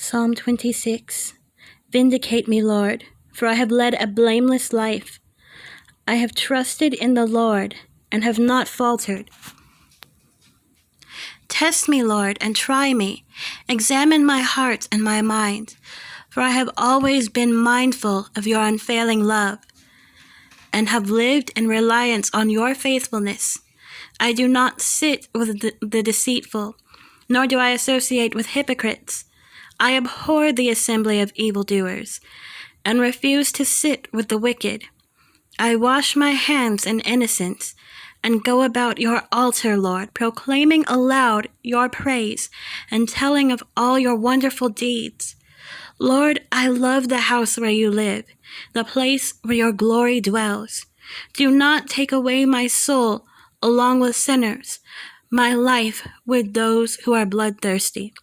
Psalm 26. Vindicate me, Lord, for I have led a blameless life. I have trusted in the Lord and have not faltered. Test me, Lord, and try me. Examine my heart and my mind, for I have always been mindful of your unfailing love and have lived in reliance on your faithfulness. I do not sit with the deceitful, nor do I associate with hypocrites. I abhor the assembly of evildoers and refuse to sit with the wicked. I wash my hands in innocence and go about your altar, Lord, proclaiming aloud your praise and telling of all your wonderful deeds. Lord, I love the house where you live, the place where your glory dwells. Do not take away my soul along with sinners, my life with those who are bloodthirsty,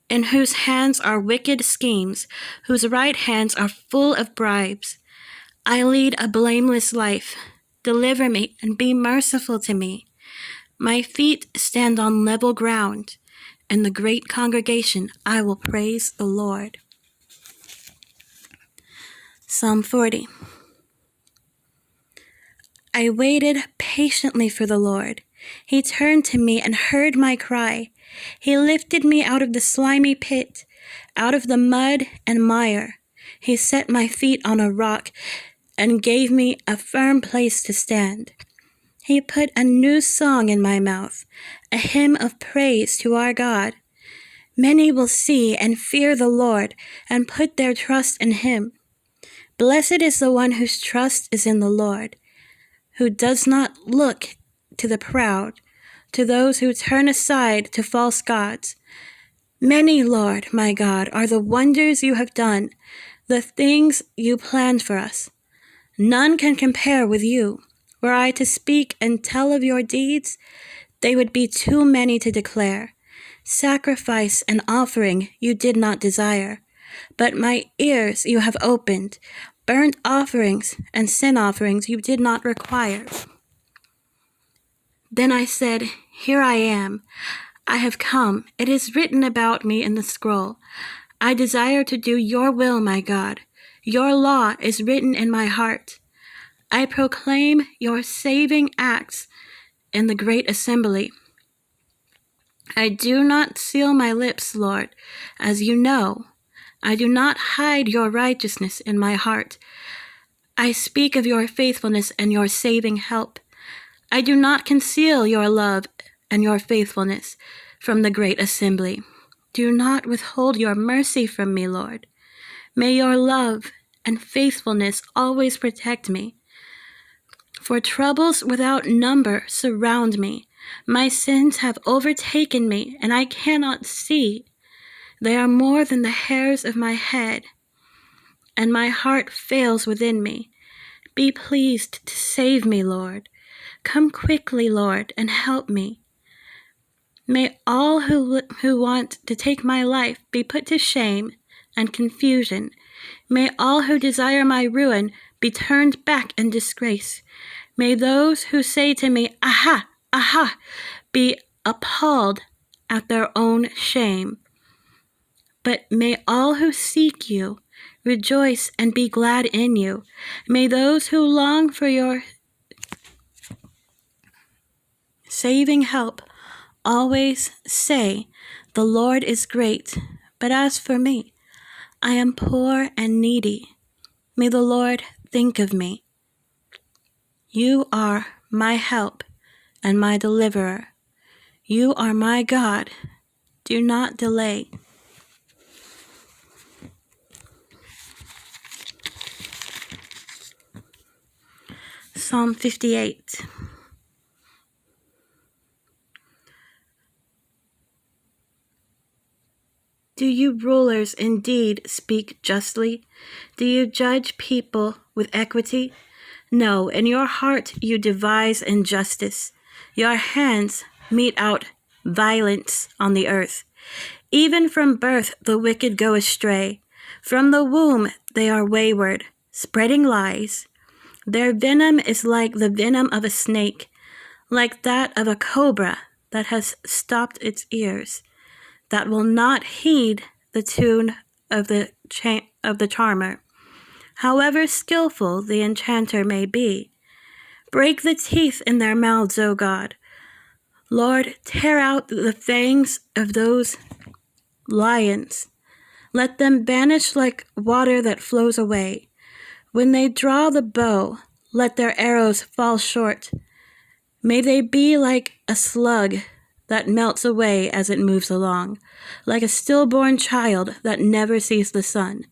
in whose hands are wicked schemes, whose right hands are full of bribes. I lead a blameless life. Deliver me and be merciful to me. My feet stand on level ground. In the great congregation, I will praise the Lord. Psalm 40. I waited patiently for the Lord. He turned to me and heard my cry. He lifted me out of the slimy pit, out of the mud and mire. He set my feet on a rock and gave me a firm place to stand. He put a new song in my mouth, a hymn of praise to our God. Many will see and fear the Lord and put their trust in him. Blessed is the one whose trust is in the Lord, who does not look to the proud, to those who turn aside to false gods. Many, Lord, my God, are the wonders you have done, the things you planned for us. None can compare with you. Were I to speak and tell of your deeds, they would be too many to declare. Sacrifice and offering you did not desire, but my ears you have opened. Burnt offerings and sin offerings you did not require. Then I said, Here I am. I have come. It is written about me in the scroll. I desire to do your will, my God. Your law is written in my heart. I proclaim your saving acts in the great assembly. I do not seal my lips, Lord, as you know. I do not hide your righteousness in my heart. I speak of your faithfulness and your saving help. I do not conceal your love and your faithfulness from the great assembly. Do not withhold your mercy from me, Lord. May your love and faithfulness always protect me. For troubles without number surround me. My sins have overtaken me, and I cannot see. They are more than the hairs of my head, and my heart fails within me. Be pleased to save me, Lord. Come quickly, Lord, and help me. May all who want to take my life be put to shame and confusion. May all who desire my ruin be turned back in disgrace. May those who say to me, Aha, aha, be appalled at their own shame. But may all who seek you rejoice and be glad in you. May those who long for your saving help always say, The Lord is great. But as for me, I am poor and needy. May the Lord think of me. You are my help and my deliverer. You are my God. Do not delay. Psalm 58. Do you rulers indeed speak justly? Do you judge people with equity? No, in your heart you devise injustice. Your hands mete out violence on the earth. Even from birth the wicked go astray. From the womb they are wayward, spreading lies. Their venom is like the venom of a snake, like that of a cobra that has stopped its ears, that will not heed the tune of the charmer, however skillful the enchanter may be. Break the teeth in their mouths, O God. Lord, tear out the fangs of those lions. Let them vanish like water that flows away. When they draw the bow, let their arrows fall short. May they be like a slug that melts away as it moves along, like a stillborn child that never sees the sun.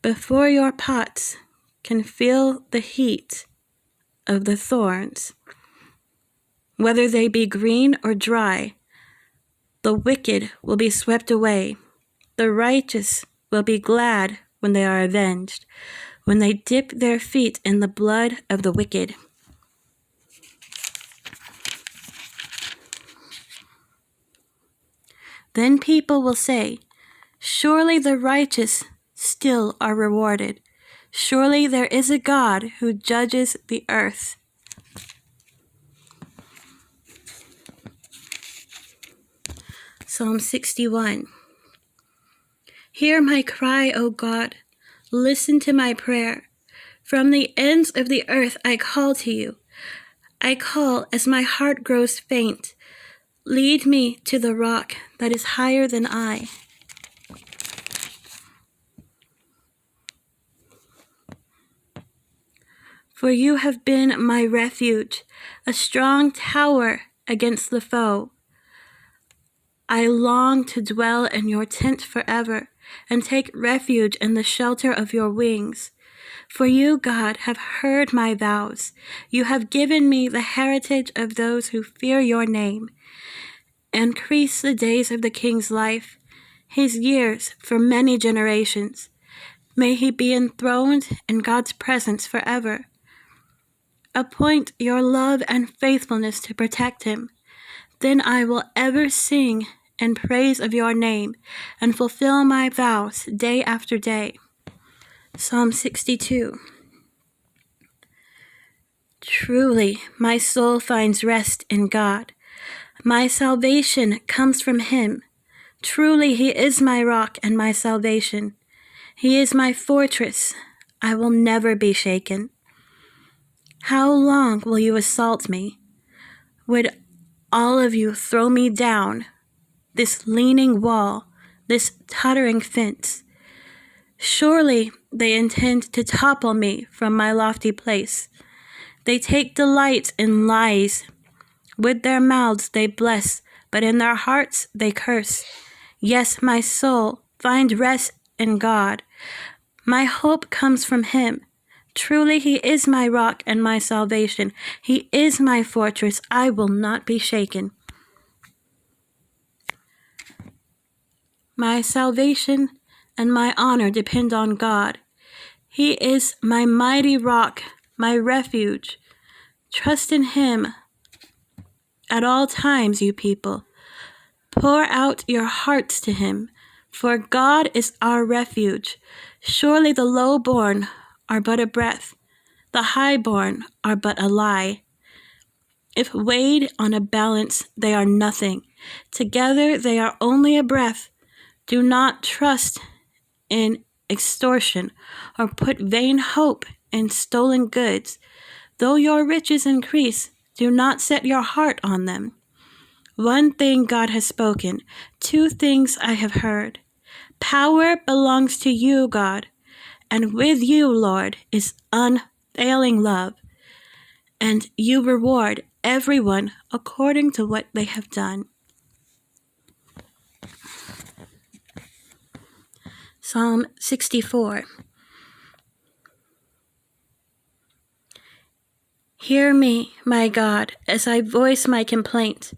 Before your pots can feel the heat of the thorns, whether they be green or dry, the wicked will be swept away. The righteous will be glad when they are avenged, when they dip their feet in the blood of the wicked. Then people will say, surely the righteous still are rewarded. Surely there is a God who judges the earth. Psalm 61. Hear my cry, O God. Listen to my prayer. From the ends of the earth I call to you. I call as my heart grows faint. Lead me to the rock that is higher than I. For you have been my refuge, a strong tower against the foe. I long to dwell in your tent forever and take refuge in the shelter of your wings. For you, God, have heard my vows. You have given me the heritage of those who fear your name. Increase the days of the king's life, his years for many generations. May he be enthroned in God's presence forever. Appoint your love and faithfulness to protect him. Then I will ever sing in praise of your name and fulfill my vows day after day. Psalm 62. Truly, my soul finds rest in God. My salvation comes from him. Truly, he is my rock and my salvation. He is my fortress. I will never be shaken. How long will you assault me? Would all of you throw me down, this leaning wall, this tottering fence? Surely they intend to topple me from my lofty place. They take delight in lies. With their mouths they bless, but in their hearts they curse. Yes, my soul, find rest in God. My hope comes from him. Truly he is my rock and my salvation. He is my fortress. I will not be shaken. My salvation and my honor depend on God. He is my mighty rock, my refuge. Trust in him at all times, you people. Pour out your hearts to him, for God is our refuge. Surely the low-born are but a breath, the high-born are but a lie. If weighed on a balance, they are nothing. Together they are only a breath. Do not trust in extortion or put vain hope in stolen goods. Though your riches increase, do not set your heart on them. One thing God has spoken, two things I have heard. Power belongs to you, God, and with you, Lord, is unfailing love, and you reward everyone according to what they have done. Psalm 64. Hear me, my God, as I voice my complaint.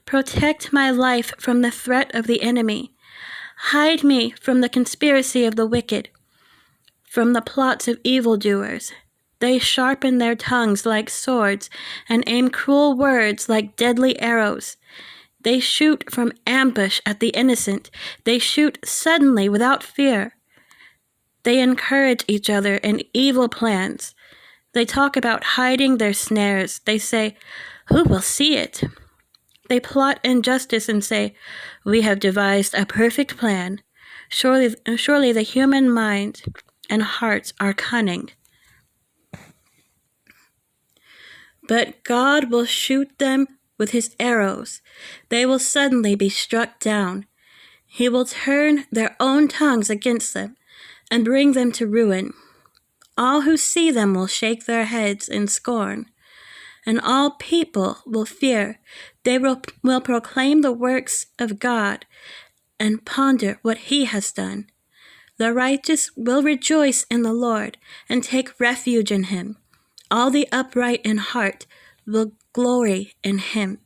Protect my life from the threat of the enemy. Hide me from the conspiracy of the wicked, from the plots of evildoers. They sharpen their tongues like swords and aim cruel words like deadly arrows. They shoot from ambush at the innocent. They shoot suddenly without fear. They encourage each other in evil plans. They talk about hiding their snares. They say, "Who will see it?" They plot injustice and say, "We have devised a perfect plan. Surely the human mind and hearts are cunning." But God will shoot them with his arrows. They will suddenly be struck down. He will turn their own tongues against them and bring them to ruin. All who see them will shake their heads in scorn, and all people will fear. They will proclaim the works of God and ponder what he has done. The righteous will rejoice in the Lord and take refuge in him. All the upright in heart will glory in him.